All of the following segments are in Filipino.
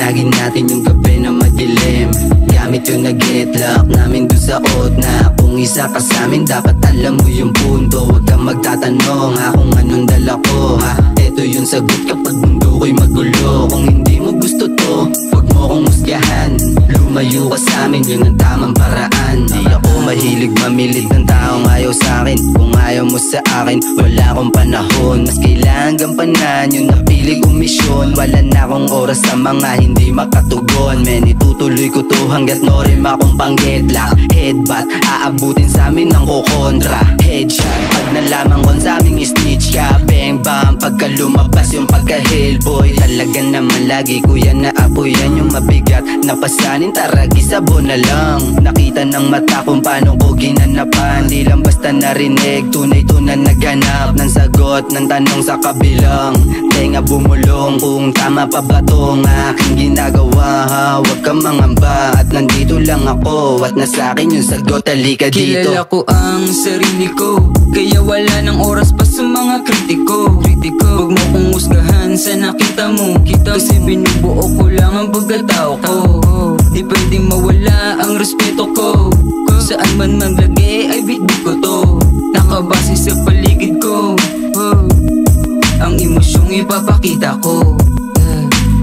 Paliwanagin natin yung gabi na madilim. Gamit yung nag-get-lock namin dun sa oat na kung isa ka sa'min dapat alam mo yung punto. Huwag kang magtatanong kung anong dala ko Ito yung sagot kapag mundo ko'y magulo. Kung hindi mo gusto to, huwag mo kong husgahan. Lumayo ka sa'min, yun ang tamang paraan. Di ako mahilig mamilit ng taong ayaw sa'kin. Kung ayaw mo sa akin, wala akong panahon. Mas kailangan gampanan yung napili kong misyon. Wala na akong oras sa mga hindi makatugon. Men, itutuloy ko to hanggat norim akong pang-get-lock. Headbutt, aabutin sa'min ng kukontra. Headshot, pag nalaman ko sa'ming snitch ka. Bang bang, pagka lumabas yung pagka-hellboy. Talaga naman lagi ko yan naapoyan. Yung mabigat na pasanin, tara gisabo na lang. Nakita ng mata kung paano ko ginanapan. Di lang basta narinig, tunay-tunay naghanap ng sagot ng tanong sa kabilang tenga bumulong. Kung tama pa ba tong aking ginagawa Huwag kang mangamba at nandito lang ako. At nasa akin yung sagot, halika dito. Kilala ko ang sarili ko, kaya wala ng oras pa sa mga kritiko. Huwag mo kong husgahan sa nakita mo. Kasi binubuo ko lang ang pagkatao ko. Di pwedeng mawala ang respeto ko. Saan man maglagay ay bitbit ko to. Nakabase sa paligid ko ang emosyong ipapakita ko.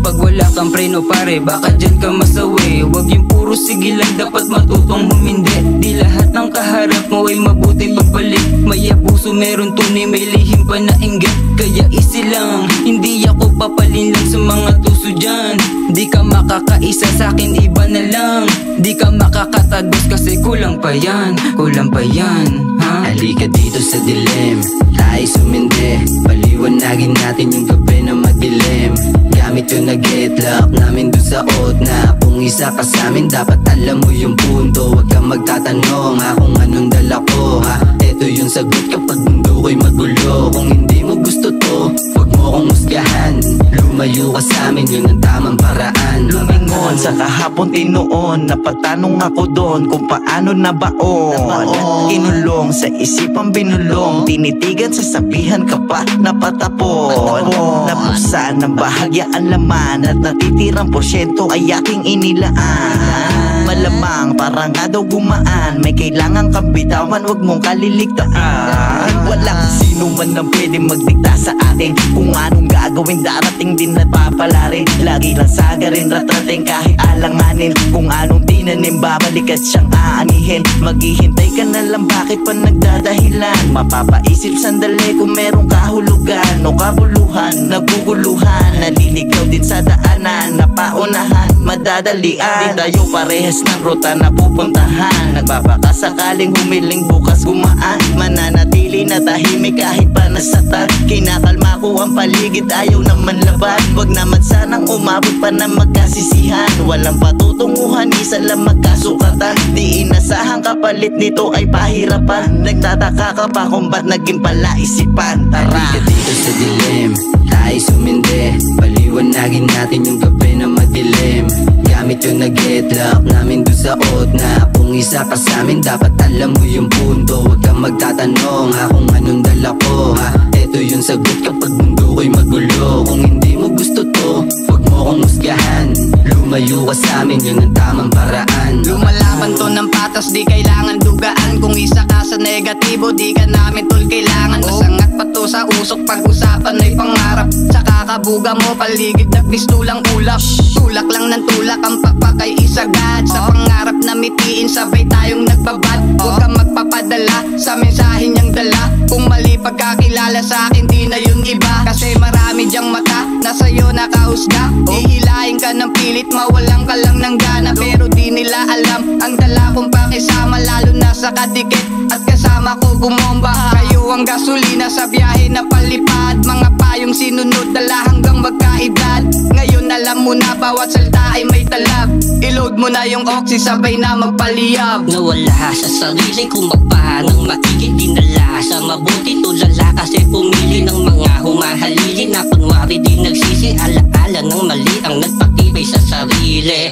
Pag wala kang preno pare, baka dyan ka masawi. Huwag yung puro sige lang, dapat matutong humindi. Di lahat ng kaharap mo ay mabuti pagbalik. May abuso, meron tunay, may lihim pa na inggit. Kaya easy lang, hindi ako papalinlang sa mga tuso dyan. Di ka makakaisa sa'kin, iba na lang. Di ka makakatagos kasi kulang pa yan. Kulang pa yan, ha? Halika dito sa dilim, tayo sumindi. Paliwanagin natin yung gabi na madilim. Gamit yung nag-get-lock namin dun sa oat na kung isa ka sa'min dapat alam mo yung punto. Huwag kang magtatanong kung anong dala ko Ito yung sagot kapag mundo ko'y magulo. Kung hindi mo gusto to, huwag mo kong husgahan. Lumayo ka sa'min, yun ang tamang paraan. Lumingon sa kahapon tinoon, napatanong ako doon kung paano nabaon. Kinulong sa isipang binulong, tinitigan sa sabihan ka pa napatapon. Nabuksan ng bahagya ang laman at natitirang porsyento ay aking inilaan. Malamang parang nga daw gumaan, may kailangan kang bitawan, wag mong kaliligtaan. Walang sino man ang pwede magdikta sa atin kung anong gagawin, darating din at papalarin. Lagi lang sagarin, ratrating kahit alanganin. Kung anong tinanim, babalik at siyang aanihin. Maghihintay ka na lang, bakit pa nagdadahilan? Mapapaisip sandali kung merong kahulugan o kabuluhan. Naguguluhan, naliligaw din sa daanan. Napaunahan, madadalian. Di tayo parehas ng ruta na pupuntahan. Nagbabaka sakaling humiling bukas gumaan. Mananatili na tahimik kahit pa nasatan. Kinakalma ko ang paligid, ayaw naman laban. Wag naman sanang umabot pa na magkasisihan. Walang patutunguhan, isa lang magkasukatan. Di inasahang kapalit nito ay pahirapan. Nagtataka ka pa kung ba't naging palaisipan. Tara! Halika dito sa dilim, tayo sumindi. Paliwanagin natin yung gabi na madilim. Gamit yung nag-get-lock namin dun sa oat na kung isa ka sa'min dapat alam mo yung punto. Huwag kang magtatanong kung anong dala ko Ito yung sagot kapag mundo ko'y magulo. Kung hindi mo gusto to, huwag mo kong husgahan. Lumayo ka sa'min, yun ang tamang paraan. Lumalaban to ng patas, di kailangan dugaan. Kung isa ka sa negatibo, di ka namin tol kailangan. Masangat pa to sa usok, pag-usapan ay pangarap. Sa kakabuga mo, paligid na pistulang ulap. Tulak lang ng tulak, ang pakpakay isagad. Sa pangarap na mitiin, sabay tayong nagbabad. Huwag kang magpapadala sa mensahe niyang dala. Kung mali pagkakilala sa akin, di na yun iba. Kasi marami diyang mata, na sa'yo nakahusga. Ihilahin ka ng pilit, mawalan ka lang ng gana. Pero di nila alam, ang dala kong pakisama. Lalo na sa kadikit, at kasama ko bumomba. Kayo ang gasolina sa biyahe na palipad. Mga payong sinunod, dala hanggang magkaedad. Ngayon alam mo na, bawat salta ay may talab. I-load mo na yung oxy, sabay na magpaliyab. Nawala sa sarili kung magpahanang maigit. Dinala sa mabuti, tulala kasi pumili ng mga humahalili. Na kunwari di nagsisi, alaala ng mali ang nagpatibay sa sarili.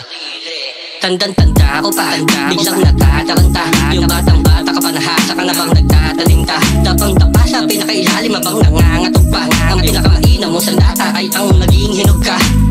Tandang-tanda ko pa, biglang natataranta. Yung batang-bata ka pa, nahasa ka na bang nagtatalinta. Tapang-tapa sa pinakailalim, abang nangangatog pa. Ang pinakamaina mo sa data ay ang maging hinog ka.